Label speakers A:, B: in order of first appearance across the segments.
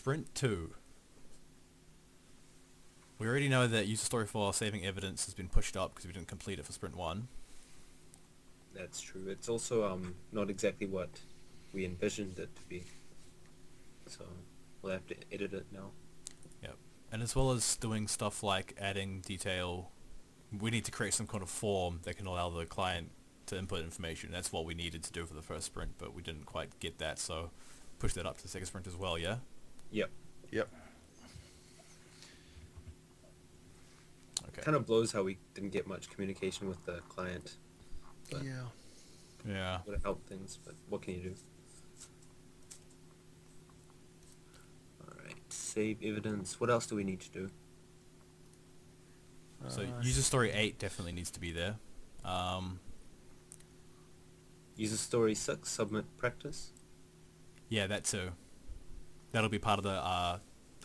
A: Sprint 2. We already know that user story for saving evidence has been pushed up because we didn't complete it for Sprint 1.
B: That's true. It's also not exactly what we envisioned it to be. So we'll have to edit it now.
A: Yep. And as well as doing stuff like adding detail, we need to create some kind of form that can allow the client to input information. That's what we needed to do for the first sprint, but we didn't quite get that, so push that up to the second sprint as well, yeah?
B: Yep.
C: Yep.
A: Okay.
B: Kind of blows how we didn't get much communication with the client. But
C: Yeah.
A: Yeah.
B: would have helped things, but what can you do? Alright, save evidence. What else do we need to do?
A: So user story 8 definitely needs to be there.
B: User story 6, submit practice.
A: Yeah, that too. That'll be part of the, oh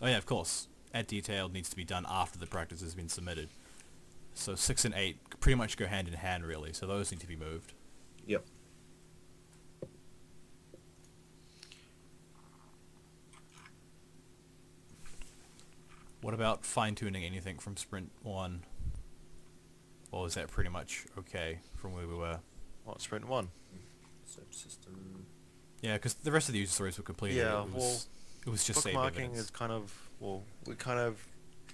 A: yeah, of course. Add detail needs to be done after the practice has been submitted. So 6 and 8 pretty much go hand in hand, really, so those need to be moved.
B: Yep.
A: What about fine-tuning anything from Sprint 1? Or is that pretty much okay from where we were?
C: What, Sprint 1?
B: Subsystem.
A: Yeah, because the rest of the user stories were completed.
C: Yeah,
A: it was just save
C: Bookmarking
A: evidence.
C: is kind of, we kind of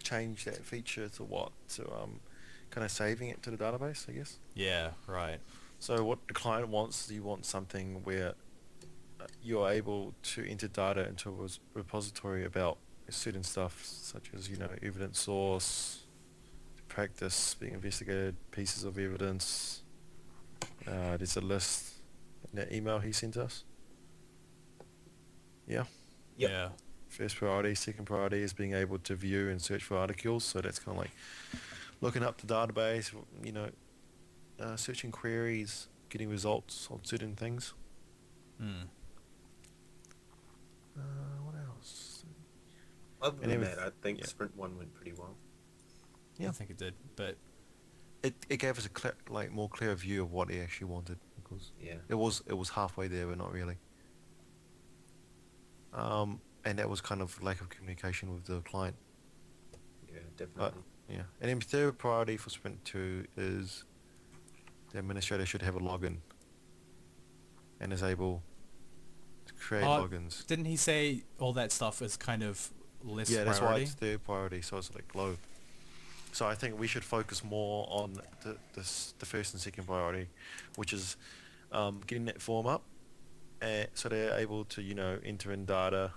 C: changed that feature to what? To kind of saving it to the database, I guess.
A: Yeah, right.
C: So what the client wants, you want something where you're able to enter data into a repository about certain stuff, such as, evidence source, practice being investigated, pieces of evidence. There's a list in that email he sent us. Yeah.
B: Yep.
A: Yeah.
C: First priority, second priority is being able to view and search for articles. So that's kind of like looking up the database, searching queries, getting results on certain things.
A: Hmm.
C: What else?
B: Other
C: And
B: than
C: everyth-
B: that, I think
C: yeah.
B: Sprint 1 went pretty well.
C: Yeah.
A: I think it did, but
C: It gave us a more clear view of what he actually wanted, because
B: Yeah.
C: it was halfway there, but not really. And that was kind of lack of communication with the client.
B: Yeah, definitely.
C: Yeah. And then third priority for Sprint 2 is the administrator should have a login and is able to create logins.
A: didn't he say all that stuff is kind of less
C: Yeah, that's why
A: priority?
C: it's third priority, so it's like low. So I think we should focus more on the first and second priority, which is getting that form up, so they're able to enter in data,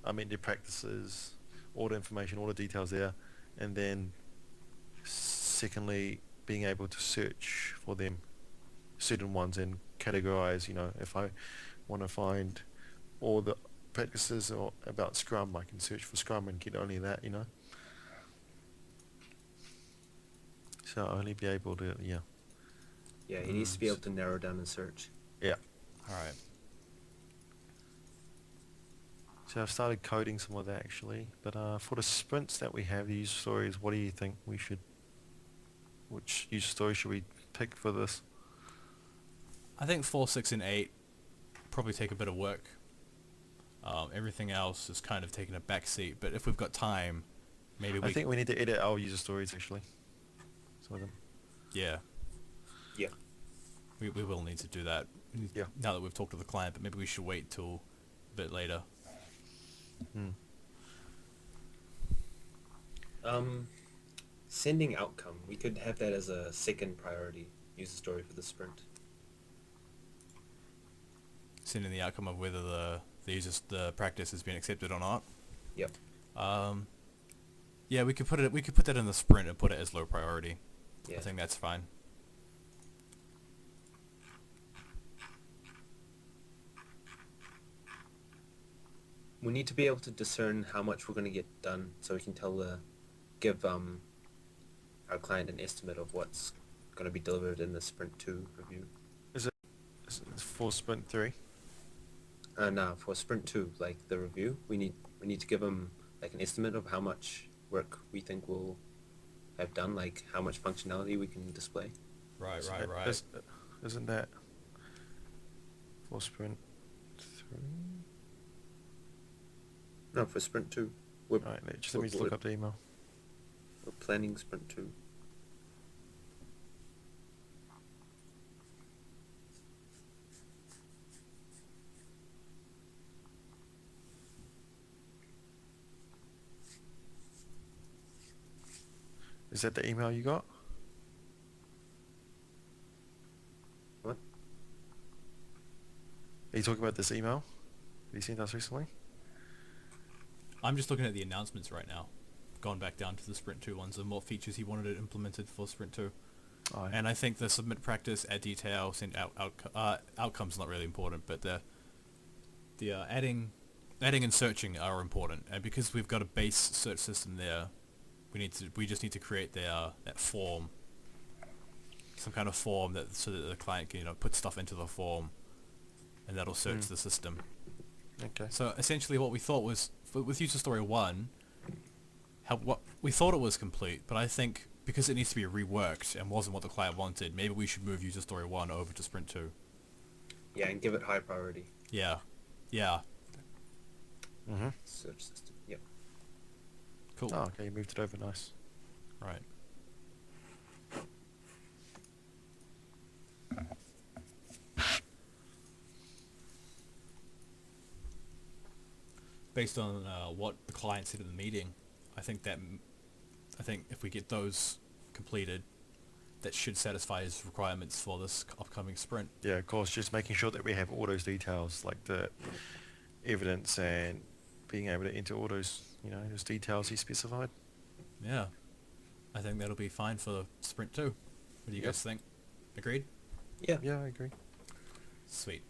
C: their practices, all the information, all the details there, and then secondly being able to search for them, certain ones, and categorize. If I want to find all the practices or about Scrum, I can search for Scrum and get only that. So only be able to, yeah.
B: Yeah, he needs to be able to narrow down and search.
C: Yeah.
A: Alright.
C: So I've started coding some of that actually, but for the sprints that we have, the user stories, what do you think which user story should we pick for this?
A: I think 4, 6, and 8 probably take a bit of work. Everything else is kind of taking a back seat, but if we've got time, maybe
C: I think we need to edit our user stories actually. Some of them.
A: Yeah.
B: Yeah.
A: We will need to do that.
C: Yeah.
A: Now that we've talked to the client, but maybe we should wait till a bit later.
B: Sending outcome. We could have that as a second priority user story for the sprint.
A: Sending the outcome of whether the practice has been accepted or not.
B: Yep.
A: Yeah, we could put that in the sprint and put it as low priority.
B: Yeah.
A: I think that's fine.
B: We need to be able to discern how much we're going to get done, so we can give our client an estimate of what's going to be delivered in the Sprint 2 review.
C: Is it for Sprint 3?
B: No, for Sprint 2, like the review, we need to give them like an estimate of how much work we think we'll have done, like how much functionality we can display.
A: Right,
C: Isn't that for Sprint 3?
B: No, for Sprint 2. We're,
C: Alright, let me just look up the email.
B: we're planning Sprint 2.
C: Is that the email you got?
B: What?
C: Are you talking about this email? Have you seen us recently?
A: I'm just looking at the announcements right now. Gone back down to the Sprint 2 ones and what features he wanted it implemented for Sprint 2.
C: Oh,
A: And I think the submit practice, add detail, send outcomes not really important, but the adding and searching are important. And because we've got a base search system there, we just need to create that form, some kind of form so that the client can put stuff into the form, and that'll search the system.
C: okay.
A: So essentially, what we thought was with User Story 1, what we thought it was complete, but I think because it needs to be reworked and wasn't what the client wanted, maybe we should move User Story 1 over to Sprint 2.
B: Yeah, and give it high priority.
A: Yeah.
C: Mm-hmm.
B: Search system. Yep.
A: Cool.
C: Oh, okay, you moved it over, nice.
A: Right. Based on what the client said in the meeting, I think if we get those completed, that should satisfy his requirements for this upcoming sprint.
C: Yeah, of course, just making sure that we have all those details, like the evidence and being able to enter all those, those details he specified.
A: Yeah. I think that'll be fine for sprint 2. What do you
C: Yep.
A: guys think? Agreed?
B: Yeah.
C: Yeah, I agree.
A: Sweet.